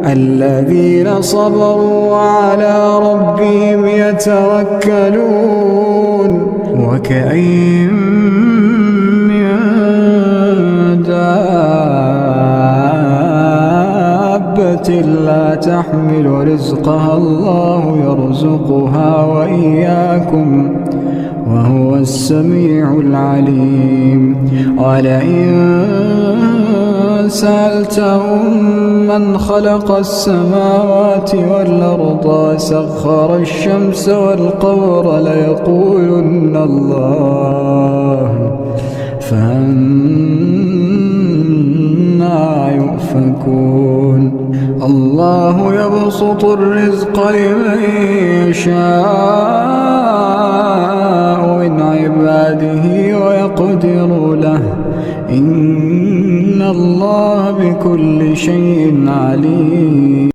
الذين صبروا وعلى ربهم يتوكلون وكأين من دابة لا تحمل رزقها الله يرزقها وإياكم وهو السميع العليم. ولئن سألتهم من خلق السماوات والأرض وسخر الشمس والقمر ليقولن الله فأنى يؤفكون. الله يبسط الرزق لمن يشاء من عباده ويقدر له إن الله بكل شيء عليم.